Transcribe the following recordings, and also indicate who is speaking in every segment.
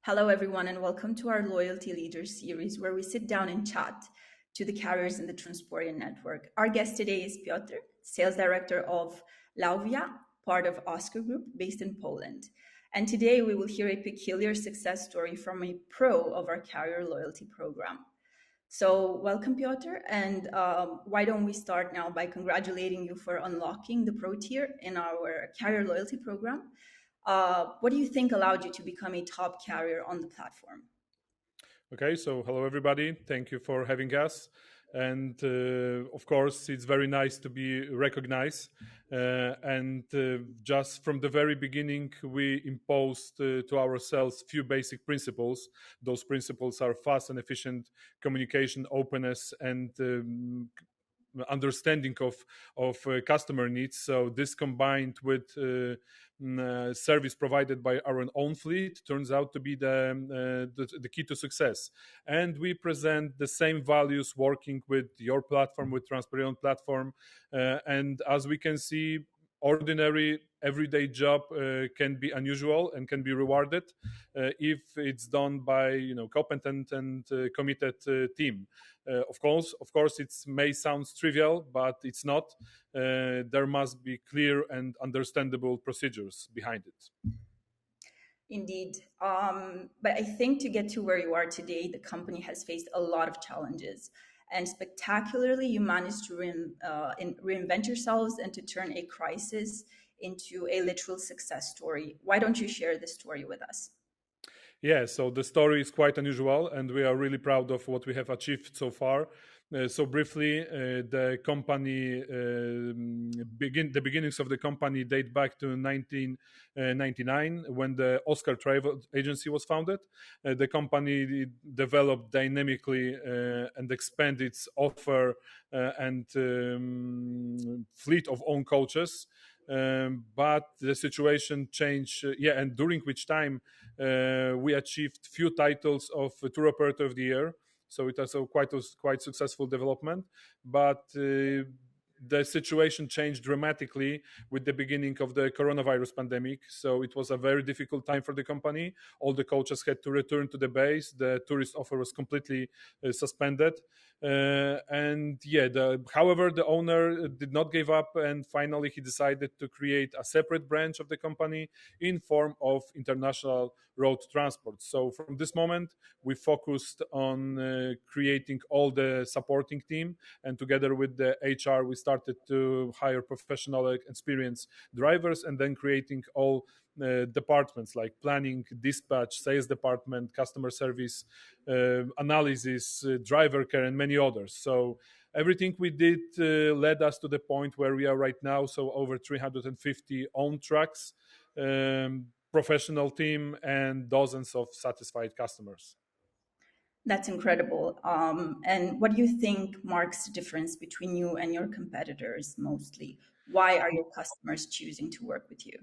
Speaker 1: Hello, everyone, and welcome to our Loyalty Leaders series, where we sit down and chat to the carriers in the Transporeon network. Our guest today is Piotr, Sales Director of Lauvia, part of Oskar Group, based in Poland. And today we will hear a peculiar success story from a pro of our carrier loyalty program. So, welcome, Piotr. And why don't we start now by congratulating you for unlocking the pro tier in our carrier loyalty program? What do you think allowed you to become a top carrier on the platform?
Speaker 2: Okay, so hello everybody. Thank you for having us. And of course, it's very nice to be recognized. And just from the very beginning, we imposed to ourselves few basic principles. Those principles are fast and efficient communication, openness, and understanding of customer needs. So this combined with service provided by our own fleet turns out to be the key to success. And we present the same values working with your platform, with Transporeon platform. And as we can see, ordinary everyday job can be unusual and can be rewarded if it's done by competent and committed team. Of course, it may sound trivial, but it's not. There must be clear and understandable procedures behind it.
Speaker 1: Indeed. But I think to get to where you are today, the company has faced a lot of challenges. And spectacularly, you managed to reinvent yourselves and to turn a crisis into a literal success story. Why don't you share this story with us?
Speaker 2: Yeah, so the story is quite unusual, and we are really proud of what we have achieved so far. So briefly, the company the beginnings of the company date back to 1999 when the Oskar Travel Agency was founded. The company developed dynamically and expanded its offer and fleet of own coaches. But the situation changed, and during which time we achieved few titles of Tour Operator of the Year. So it was a quite successful development. But the situation changed dramatically with the beginning of the coronavirus pandemic. So it was a very difficult time for the company. All the coaches had to return to the base. The tourist offer was completely suspended. However, the owner did not give up, and finally he decided to create a separate branch of the company in form of international road transport. So from this moment, we focused on creating all the supporting team, and together with the HR, we started to hire professional, experienced drivers, and then creating all departments like planning, dispatch, sales department, customer service, analysis, driver care, and many others. So everything we did led us to the point where we are right now. So over 350 own trucks, professional team, and dozens of satisfied customers.
Speaker 1: That's incredible. And what do you think marks the difference between you and your competitors mostly? Why are your customers choosing to work with you?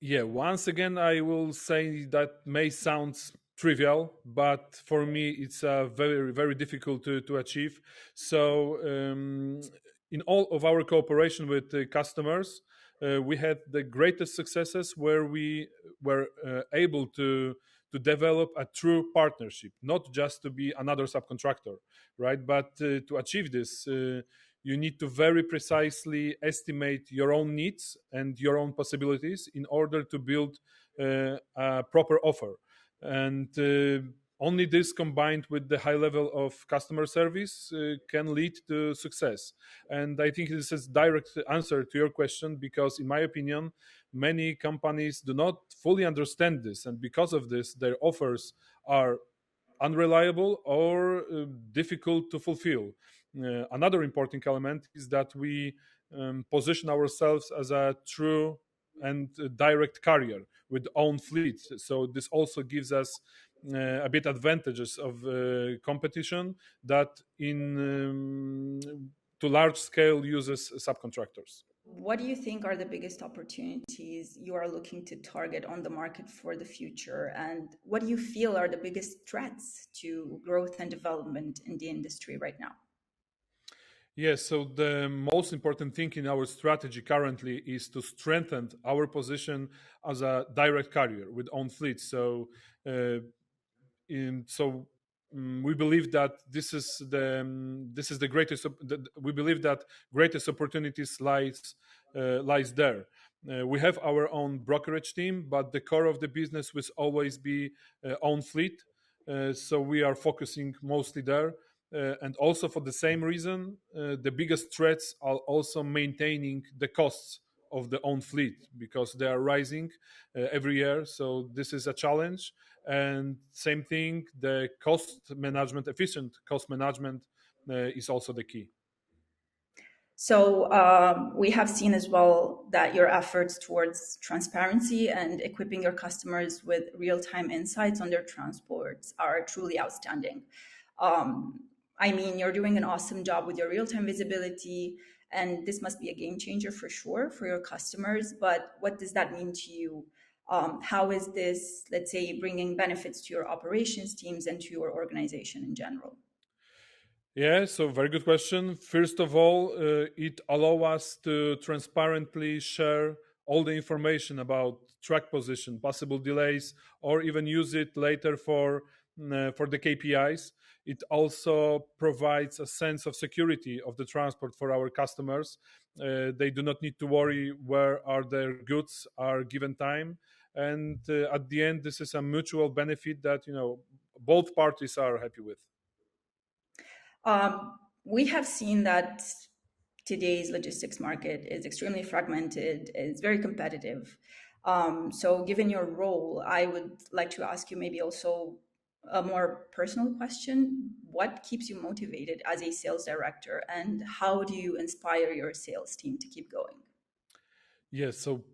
Speaker 2: Yeah, once again, I will say that may sound trivial, but for me, it's very, very difficult to achieve. So, in all of our cooperation with the customers, we had the greatest successes where we were able to develop a true partnership, not just to be another subcontractor, right? But to achieve this, you need to very precisely estimate your own needs and your own possibilities in order to build a proper offer. And only this combined with the high level of customer service can lead to success. And I think this is direct answer to your question, because in my opinion, many companies do not fully understand this, and because of this their offers are unreliable or difficult to fulfill. Another important element is that we position ourselves as a true and direct carrier with own fleet. So this also gives us a bit advantages of competition that to large scale uses subcontractors.
Speaker 1: What do you think are the biggest opportunities you are looking to target on the market for the future? And what do you feel are the biggest threats to growth and development in the industry right now?
Speaker 2: Yes, so the most important thing in our strategy currently is to strengthen our position as a direct carrier with own fleet. So so we believe that this is the greatest we believe that greatest opportunities lies there. We have our own brokerage team, but the core of the business will always be own fleet. So we are focusing mostly there. And also for the same reason, the biggest threats are also maintaining the costs of the own fleet because they are rising every year. So this is a challenge. And same thing, the cost management, efficient cost management is also the key.
Speaker 1: So we have seen as well that your efforts towards transparency and equipping your customers with real-time insights on their transports are truly outstanding. Um, I mean, you're doing an awesome job with your real-time visibility, and this must be a game changer for sure for your customers. But what does that mean to you? How is this, let's say, bringing benefits to your operations teams and to your organization in general?
Speaker 2: Yeah, so very good question. First of all, it allows us to transparently share all the information about track position, possible delays, or even use it later for the KPIs. It also provides a sense of security of the transport for our customers. They do not need to worry where are their goods are given time, and at the end, this is a mutual benefit that both parties are happy with.
Speaker 1: We have seen that today's logistics market is extremely fragmented, it's very competitive. So, given your role, I would like to ask you maybe also a more personal question. What keeps you motivated as a sales director, and how do you inspire your sales team to keep going?
Speaker 2: Yes. So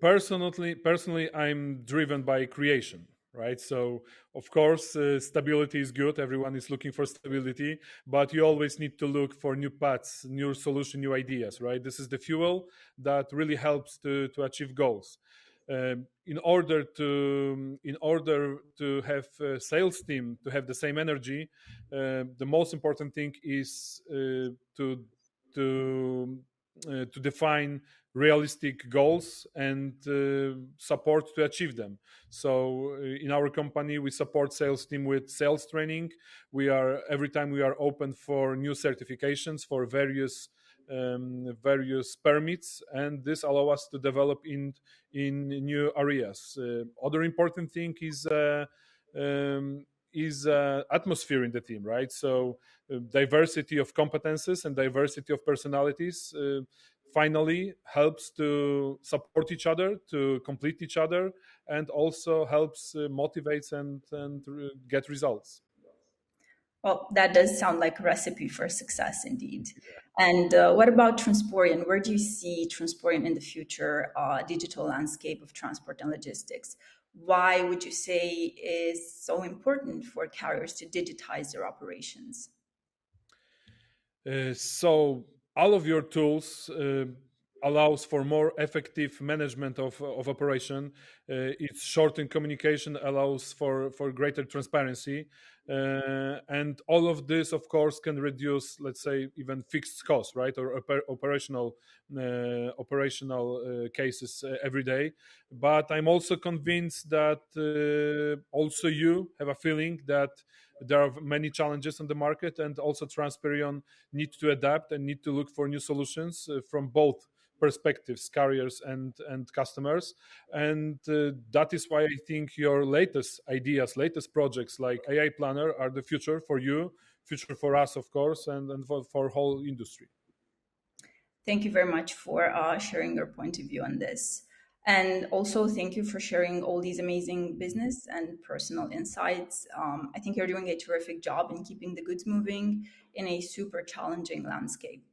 Speaker 2: personally, I'm driven by creation, right? So of course, stability is good. Everyone is looking for stability, but you always need to look for new paths, new solution, new ideas, right? This is the fuel that really helps to achieve goals. In order to have a sales team to have the same energy, the most important thing is to to define realistic goals and support to achieve them. So in our company, we support sales team with sales training. We are every time we are open for new certifications for various permits, and this allow us to develop in new areas. Other important thing um, is atmosphere in the team, right? So diversity of competences and diversity of personalities finally helps to support each other, to complete each other, and also helps motivates and get results.
Speaker 1: Well, that does sound like a recipe for success indeed. And what about Transporeon? Where do you see Transporeon in the future digital landscape of transport and logistics? Why would you say is so important for carriers to digitize their operations?
Speaker 2: So all of your tools allows for more effective management of operation. It's short in communication, allows for greater transparency, and all of this, of course, can reduce, let's say, even fixed costs, right, or operational cases every day. But I'm also convinced that also you have a feeling that there are many challenges on the market, and also Transperion need to adapt and need to look for new solutions from both perspectives, carriers and customers. And that is why I think your latest ideas, latest projects like AI Planner are the future for you, future for us, of course, and for whole industry.
Speaker 1: Thank you very much for sharing your point of view on this. And also, thank you for sharing all these amazing business and personal insights. I think you're doing a terrific job in keeping the goods moving in a super challenging landscape.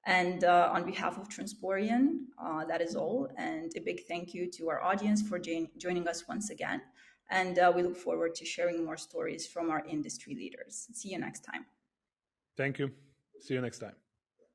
Speaker 1: And on behalf of Transporeon, that is all. And a big thank you to our audience for joining us once again. And we look forward to sharing more stories from our industry leaders. See you next time.
Speaker 2: Thank you. See you next time.